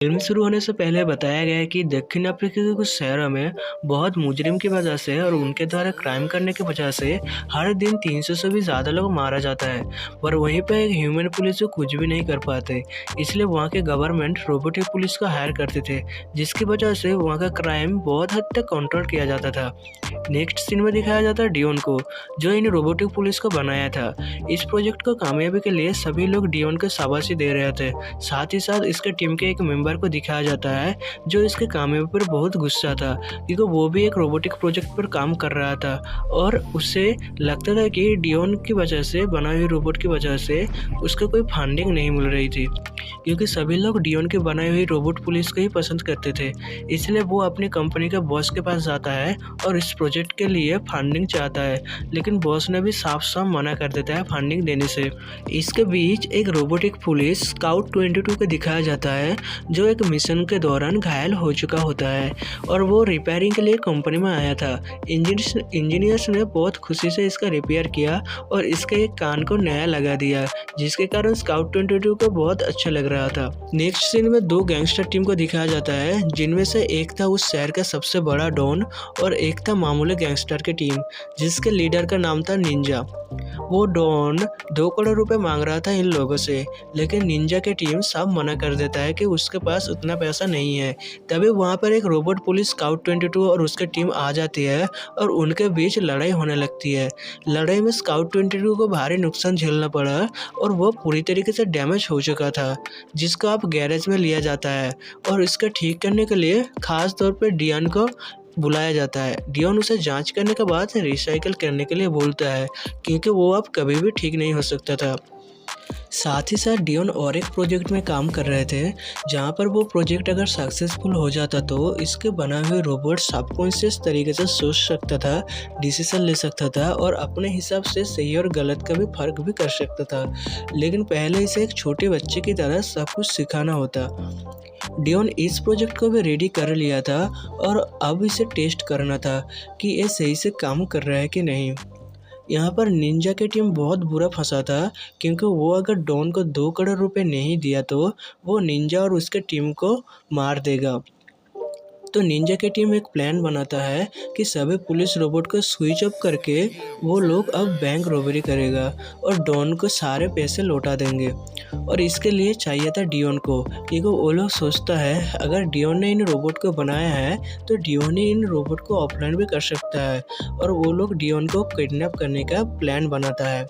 Film शुरू होने से पहले बताया गया है कि दक्षिण अफ्रीका के कुछ शहरों में बहुत मुजरिम की वजह से और उनके द्वारा क्राइम करने की वजह से हर दिन 300 से भी ज़्यादा लोग मारा जाता है। पर वहीं पर एक ह्यूमन पुलिस जो कुछ भी नहीं कर पाते, इसलिए वहाँ के गवर्नमेंट रोबोटिक पुलिस को हायर करते थे, जिसकी वजह से वहाँ का क्राइम बहुत हद तक कंट्रोल किया जाता था। नेक्स्ट सीन में दिखाया जाता है डियोन को, जो इन रोबोटिक पुलिस को बनाया था। इस प्रोजेक्ट को कामयाबी के लिए सभी लोग डियोन को शाबाशी दे रहे थे। साथ ही साथ इसके टीम के एक मेंबर को दिखाया जाता है जो इसके कामयाबी पर बहुत गुस्सा था, क्योंकि वो भी एक रोबोटिक प्रोजेक्ट पर काम कर रहा था और उसे लगता था कि डियोन की वजह से, बनाई हुई रोबोट की वजह से उसको कोई फंडिंग नहीं मिल रही थी, क्योंकि सभी लोग डियोन की बनाई हुई रोबोट पुलिस को ही पसंद करते थे। इसलिए वो अपनी कंपनी के बॉस के पास जाता है और इस प्रोजेक्ट के लिए फंडिंग चाहता है, लेकिन बॉस ने भी साफ साफ मना कर देता है फंडिंग देने से। इसके बीच एक रोबोटिक पुलिस स्काउट 22 को दिखाया जाता है, जो एक मिशन के दौरान घायल हो चुका होता है और वो रिपेयरिंग के लिए कंपनी में आया था। इंजीनियर्स ने बहुत खुशी से इसका रिपेयर किया और इसके एक कान को नया लगा दिया, जिसके कारण स्काउट 22 को बहुत अच्छा लग रहा था। नेक्स्ट सीन में दो गैंगस्टर टीम को दिखाया जाता है, जिनमें से एक था उस शहर का सबसे बड़ा डॉन और एक था मामूली गैंगस्टर की टीम, जिसके लीडर का नाम था निंजा। वो डॉन 2 करोड़ रुपए मांग रहा था इन लोगों से, लेकिन निंजा की टीम साफ मना कर देता है कि उसके पास उतना पैसा नहीं है। तभी वहाँ पर एक रोबोट पुलिस स्काउट 22 और उसकी टीम आ जाती है और उनके बीच लड़ाई होने लगती है। लड़ाई में स्काउट 22 को भारी नुकसान झेलना पड़ा और वो पूरी तरीके से डैमेज हो चुका था, जिसको अब गैरेज में लिया जाता है और इसका ठीक करने के लिए खास तौर पर डियोन को बुलाया जाता है। डियोन उसे जांच करने के बाद रिसाइकिल करने के लिए बोलता है, क्योंकि वो अब कभी भी ठीक नहीं हो सकता था। साथ ही साथ डियोन और एक प्रोजेक्ट में काम कर रहे थे, जहां पर वो प्रोजेक्ट अगर सक्सेसफुल हो जाता तो इसके बनाए हुए रोबोट सबकॉन्शियस तरीके से सोच सकता था, डिसीजन ले सकता था और अपने हिसाब से सही और गलत का भी फर्क भी कर सकता था। लेकिन पहले इसे एक छोटे बच्चे की तरह सब कुछ सिखाना होता। डियोन इस प्रोजेक्ट को भी रेडी कर लिया था और अब इसे टेस्ट करना था कि ये सही से काम कर रहा है कि नहीं। यहाँ पर निंजा की टीम बहुत बुरा फंसा था, क्योंकि वो अगर डॉन को 2 करोड़ रुपए नहीं दिया तो वो निंजा और उसके टीम को मार देगा। तो निंजा की टीम एक प्लान बनाता है कि सभी पुलिस रोबोट को स्विच ऑफ करके वो लोग अब बैंक रॉबरी करेगा और डॉन को सारे पैसे लौटा देंगे। और इसके लिए चाहिए था डियोन को, क्योंकि वो लोग सोचता है अगर डियोन ने इन रोबोट को बनाया है तो डियोन ही इन रोबोट को ऑफलाइन भी कर सकता है, और वो लोग डियोन को किडनैप करने का प्लान बनाता है।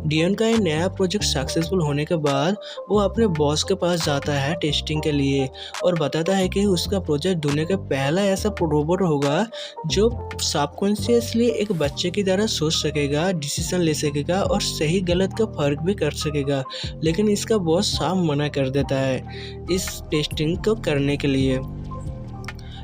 डियोन का ये नया प्रोजेक्ट सक्सेसफुल होने के बाद वो अपने बॉस के पास जाता है टेस्टिंग के लिए और बताता है कि उसका प्रोजेक्ट दुनिया का पहला ऐसा रोबोट होगा जो सबकॉन्शियसली एक बच्चे की तरह सोच सकेगा, डिसीजन ले सकेगा और सही गलत का फर्क भी कर सकेगा। लेकिन इसका बॉस साफ मना कर देता है इस टेस्टिंग को करने के लिए,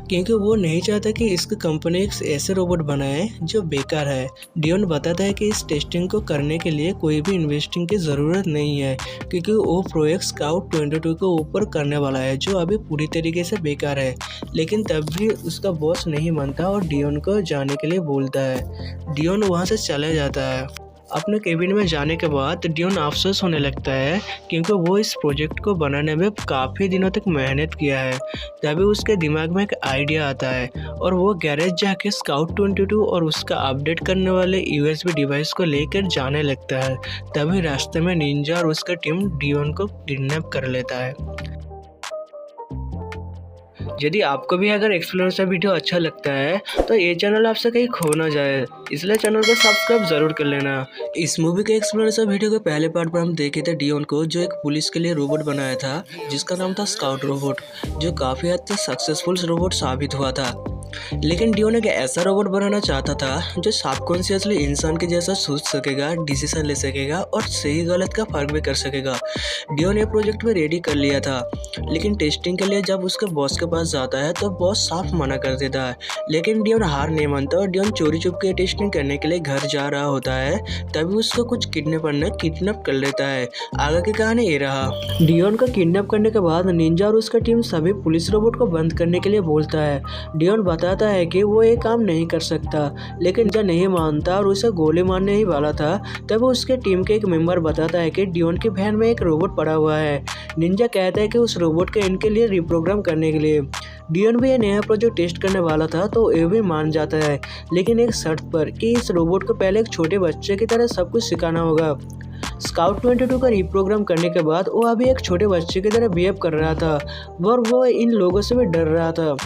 क्योंकि वो नहीं चाहता कि इसकी कंपनी एक ऐसे रोबोट बनाए जो बेकार है। डियोन बताता है कि इस टेस्टिंग को करने के लिए कोई भी इन्वेस्टिंग की ज़रूरत नहीं है, क्योंकि वो प्रोजेक्ट स्काउट 22 के ऊपर करने वाला है जो अभी पूरी तरीके से बेकार है। लेकिन तब भी उसका बॉस नहीं मानता और डियोन को जाने के लिए बोलता है। डियोन वहाँ से चले जाता है। अपने केबिन में जाने के बाद डियोन अफसोस होने लगता है, क्योंकि वो इस प्रोजेक्ट को बनाने में काफ़ी दिनों तक मेहनत किया है। तभी उसके दिमाग में एक आइडिया आता है और वो गैरेज जाके स्काउट 22 और उसका अपडेट करने वाले USB डिवाइस को लेकर जाने लगता है। तभी रास्ते में निंजा और उसका टीम डियोन को किडनैप कर लेता है। यदि आपको भी अगर एक्सप्लोरेशन वीडियो अच्छा लगता है तो ये चैनल आपसे कहीं खो ना जाए, इसलिए चैनल को सब्सक्राइब जरूर कर लेना। इस मूवी के एक्सप्लोरेशन वीडियो के पहले पार्ट पर हम देखे थे डियोन को, जो एक पुलिस के लिए रोबोट बनाया था जिसका नाम था स्काउट रोबोट, जो काफ़ी हद तक सक्सेसफुल रोबोट साबित हुआ था। लेकिन डियोन एक ऐसा रोबोट बनाना चाहता था जो सबकॉन्शियसली इंसान के जैसा सोच सकेगा, डिसीजन ले सकेगा और सही गलत का फर्क भी कर सकेगा। डियोन ये प्रोजेक्ट में रेडी कर लिया था, लेकिन टेस्टिंग के लिए जब उसके बॉस के पास जाता है तो बॉस साफ मना कर देता है। लेकिन डियोन हार नहीं मानता और डियोन चोरी चुप के टेस्टिंग करने के लिए घर जा रहा होता है। तभी उसको कुछ किडनैपर ने किडनैप कर लेता है। आगे की कहानी ये रहा। डियोन को किडनैप करने के बाद निंजा और उसका टीम सभी पुलिस रोबोट को बंद करने के लिए बोलता है। डियोन बताता है कि वो ये काम नहीं कर सकता, लेकिन निंजा नहीं मानता और उसे गोली मारने ही वाला था। तब उसके टीम के एक मेंबर बताता है कि डियोन की वैन में एक रोबोट पड़ा हुआ है। निंजा कहता है कि उस रोबोट को इनके लिए रिप्रोग्राम करने के लिए। डियोन भी ये नया प्रोजेक्ट टेस्ट करने वाला था तो ये भी मान जाता है, लेकिन एक शर्त पर कि इस रोबोट को पहले एक छोटे बच्चे की तरह सब कुछ सिखाना होगा। स्काउट 22 का रिप्रोग्राम करने के बाद वो अभी एक छोटे बच्चे की तरह बिहेव कर रहा था और वो इन लोगों से भी डर रहा था।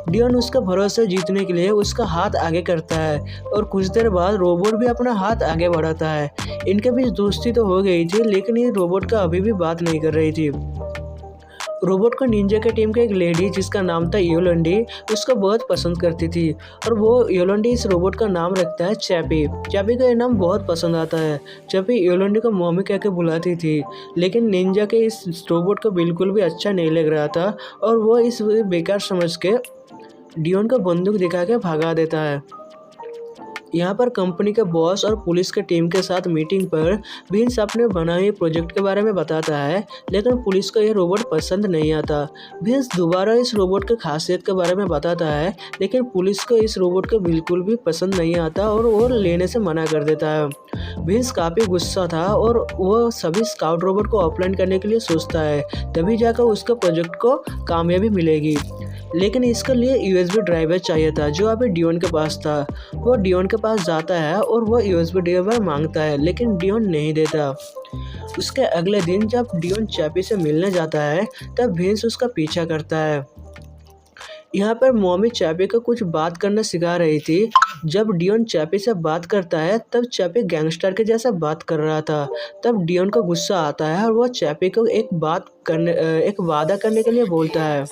डियोन उसका भरोसा जीतने के लिए उसका हाथ आगे करता है और कुछ देर बाद रोबोट भी अपना हाथ आगे बढ़ाता है। इनके बीच दोस्ती तो हो गई थी, लेकिन ये रोबोट का अभी भी बात नहीं कर रही थी। रोबोट को निंजा के टीम की एक लेडी जिसका नाम था योलंडी उसको बहुत पसंद करती थी और वो योलंडी इस रोबोट का नाम रखता है चैपी। चैपी का ये नाम बहुत पसंद आता है। चैपी योलंडी को मम्मी कह के बुलाती थी, लेकिन निंजा के इस रोबोट को बिल्कुल भी अच्छा नहीं लग रहा था और वो इस बेकार समझ के डियोन को बंदूक दिखा के भगा देता है। यहाँ पर कंपनी के बॉस और पुलिस के टीम के साथ मीटिंग पर विंस अपने बनाए हुए प्रोजेक्ट के बारे में बताता है, लेकिन पुलिस को यह रोबोट पसंद नहीं आता। विंस दोबारा इस रोबोट के खासियत के बारे में बताता है, लेकिन पुलिस को इस रोबोट को बिल्कुल भी पसंद नहीं आता और वो लेने से मना कर देता है। विंस काफ़ी गुस्सा था और वो सभी स्काउट रोबोट को ऑफलाइन करने के लिए सोचता है, तभी जाकर उसके प्रोजेक्ट को कामयाबी मिलेगी। लेकिन इसके लिए USB ड्राइवर चाहिए था जो अभी डियोन के पास था। वो डियोन के पास जाता है और वो USB ड्राइवर मांगता है, लेकिन डियोन नहीं देता। उसके अगले दिन जब डियोन चैपी से मिलने जाता है तब विंस उसका पीछा करता है। यहाँ पर मॉमी चैपी को कुछ बात करना सिखा रही थी। जब डियोन चैपी से बात करता है तब चैपी गैंगस्टर के जैसा बात कर रहा था। तब डियोन को गुस्सा आता है और वो चैपी को एक वादा करने के लिए बोलता है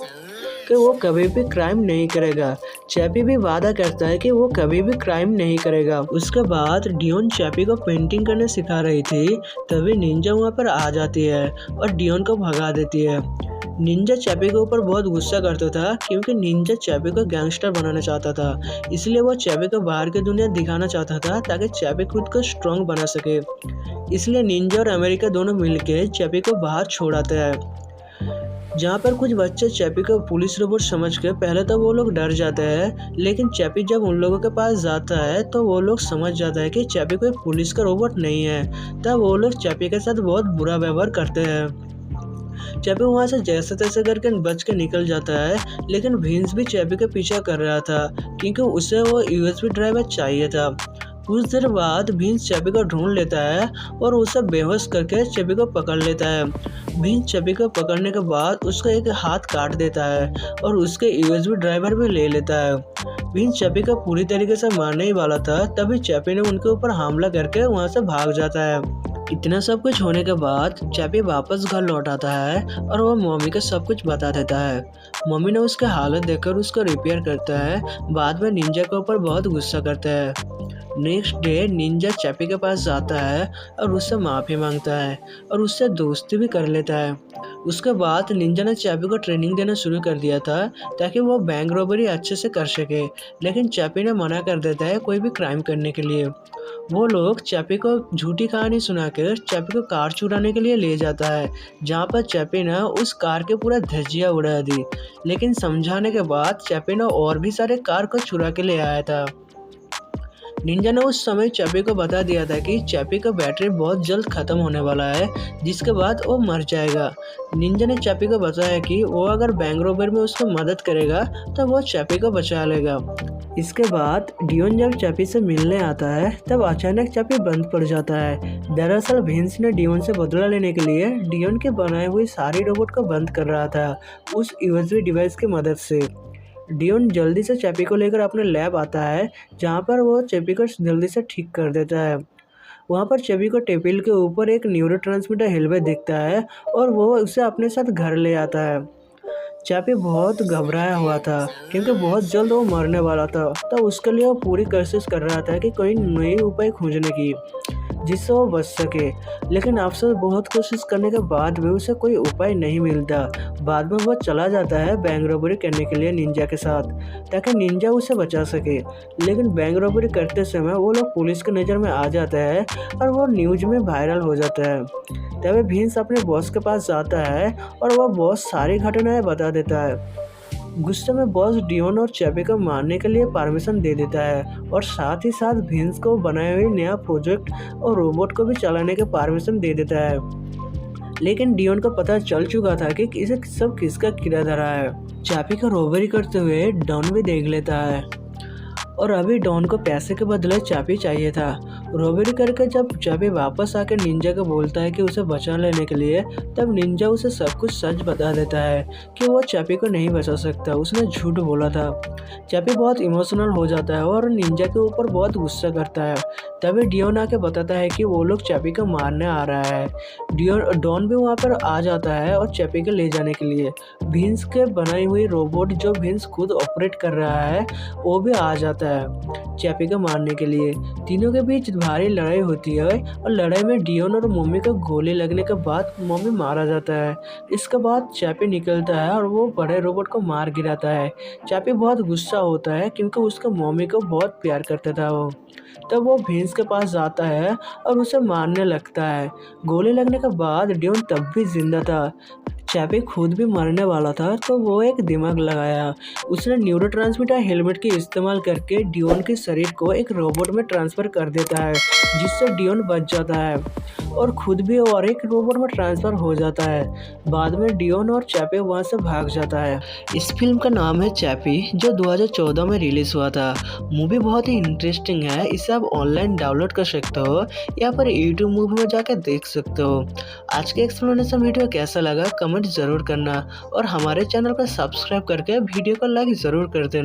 कि वो कभी भी क्राइम नहीं करेगा। चैपी भी वादा करता है कि वो कभी भी क्राइम नहीं करेगा। उसके बाद डियोन चैपी को पेंटिंग करने सिखा रही थी, तभी निंजा वहाँ पर आ जाती है और डियोन को भगा देती है। निंजा चैपी के ऊपर बहुत गुस्सा करता था क्योंकि निंजा चैपी को गैंगस्टर बनाना चाहता था, इसलिए वो चैपी को बाहर की दुनिया दिखाना चाहता था ताकि चैपी खुद को स्ट्रॉन्ग बना सके। इसलिए निंजा और अमेरिका दोनों मिलकर चैपी को बाहर छोड़ाते हैं। जहाँ पर कुछ बच्चे चैपी को पुलिस रोबोट समझ के पहले तो वो लोग डर जाते हैं, लेकिन चैपी जब उन लोगों के पास जाता है तो वो लोग समझ जाता है कि चैपी कोई पुलिस का रोबोट नहीं है। तब वो लोग चैपी के साथ बहुत बुरा व्यवहार करते हैं। चैपी वहाँ से जैसे तैसे करके बच के निकल जाता है, लेकिन विंस भी चैपी का पीछा कर रहा था क्योंकि उसे वो USB ड्राइवर चाहिए था। कुछ देर बाद विंस चैपी को ढूंढ लेता है और उसे बेहोश करके चैपी को पकड़ लेता है। विंस चैपी को पकड़ने के बाद उसका एक हाथ काट देता है और उसके USB ड्राइवर भी ले लेता है। विंस चैपी को पूरी तरीके से मारने ही वाला था, तभी चैपी ने उनके ऊपर हमला करके वहाँ से भाग जाता है। इतना सब कुछ होने के बाद चैपी वापस घर लौट आता है और वह मम्मी को सब कुछ बता देता है। मम्मी ने उसके हालत देखकर उसको रिपेयर करता है। बाद में निंजा के ऊपर बहुत गुस्सा करता है। नेक्स्ट डे निंजा चैपी के पास जाता है और उससे माफ़ी मांगता है और उससे दोस्ती भी कर लेता है। उसके बाद निंजा ने चैपी को ट्रेनिंग देना शुरू कर दिया था ताकि वो बैंक रॉबरी अच्छे से कर सके, लेकिन चैपी ने मना कर देता है कोई भी क्राइम करने के लिए। वो लोग चैपी को झूठी कहानी सुनाकर चैपी को कार चुराने के लिए ले जाता है, जहाँ पर चैपी ने उस कार के पूरा धज्जियाँ उड़ा दी, लेकिन समझाने के बाद चैपी ने और भी सारे कार को चुरा के ले आया था। निंजा ने उस समय चैपी को बता दिया था कि चैपी का बैटरी बहुत जल्द ख़त्म होने वाला है, जिसके बाद वो मर जाएगा। निंजा ने चैपी को बताया कि वो अगर बैंक रॉबर में उसको मदद करेगा तो वो चैपी को बचा लेगा। इसके बाद डियोन जब चैपी से मिलने आता है तब अचानक चैपी बंद पड़ जाता है। दरअसल विंस ने डियोन से बदला लेने के लिए डियोन के बनाए हुए सारे रोबोट को बंद कर रहा था उस USB डिवाइस की मदद से। डियोन जल्दी से चैपी को लेकर अपने लैब आता है, जहाँ पर वो चैपी को जल्दी से ठीक कर देता है। वहाँ पर चैपी को टेबल के ऊपर एक न्यूरोट्रांसमीटर हेलमेट दिखता है और वो उसे अपने साथ घर ले आता है। चैपी बहुत घबराया हुआ था क्योंकि बहुत जल्द वो मरने वाला था, तो उसके लिए वो पूरी कोशिश कर रहा था कि कोई नई उपाय खोजने की जिससे वो बच सके। लेकिन अफसोस बहुत कोशिश करने के बाद भी उसे कोई उपाय नहीं मिलता। बाद में वो चला जाता है बैंक रॉबरी करने के लिए निंजा के साथ, ताकि निंजा उसे बचा सके। लेकिन बैंक रॉबरी करते समय वो लोग पुलिस की नज़र में आ जाता है और वो न्यूज़ में वायरल हो जाता है। तभी विंस अपने बॉस के पास जाता है और वह बॉस सारी घटनाएं बता देता है। गुस्से में बॉस डियोन और चैपी को मारने के लिए परमिशन दे देता है और साथ ही साथ विंस को बनाए हुए नया प्रोजेक्ट और रोबोट को भी चलाने के परमिशन दे देता है। लेकिन डियोन को पता चल चुका था कि इसे सब किसका किरदार है। चैपी का रोबरी करते हुए डॉन भी देख लेता है और अभी डॉन को पैसे के बदले चैपी चाहिए था। रोबरी करके जब चैपी वापस आकर निंजा को बोलता है कि उसे बचा लेने के लिए, तब निंजा उसे सब कुछ सच बता देता है कि वो चैपी को नहीं बचा सकता, उसने झूठ बोला था। चैपी बहुत इमोशनल हो जाता है और निंजा के ऊपर बहुत गुस्सा करता है। तभी डियोन आके बताता है कि वो लोग चैपी को मारने आ रहा है। डॉन भी वहाँ पर आ जाता है और चैपी को ले जाने के लिए विंस के बनाई हुई रोबोट जो विंस खुद ऑपरेट कर रहा है वो भी आ जाता है चैपी को मारने के लिए। तीनों के बीच भारी लड़ाई होती है और लड़ाई में डियोन और मम्मी को गोली लगने के बाद मम्मी मारा जाता है। इसके बाद चैपी निकलता है और वो बड़े रोबोट को मार गिराता है। चैपी बहुत गुस्सा होता है क्योंकि उसका मम्मी को बहुत प्यार करता था वो। तब वो विंस के पास जाता है और उसे मारने लगता है। गोली लगने के बाद डियोन तब भी जिंदा था। चैपी खुद भी मरने वाला था तो वो एक दिमाग लगाया। उसने न्यूरोट्रांसमीटर हेलमेट के इस्तेमाल करके डियोन के शरीर को एक रोबोट में ट्रांसफ़र कर देता है, जिससे डियोन बच जाता है और खुद भी और एक रोबोट में ट्रांसफ़र हो जाता है। बाद में डियोन और चैपी वहाँ से भाग जाता है। इस फिल्म का नाम है चैपी, जो 2014 में रिलीज़ हुआ था। मूवी बहुत ही इंटरेस्टिंग है, इसे आप ऑनलाइन डाउनलोड कर सकते हो या फिर यूट्यूब मूवी में जाकर देख सकते हो। आज के एक्सप्लेनेशन वीडियो कैसा लगा कमेंट ज़रूर करना और हमारे चैनल को सब्सक्राइब करके वीडियो को लाइक ज़रूर कर देना।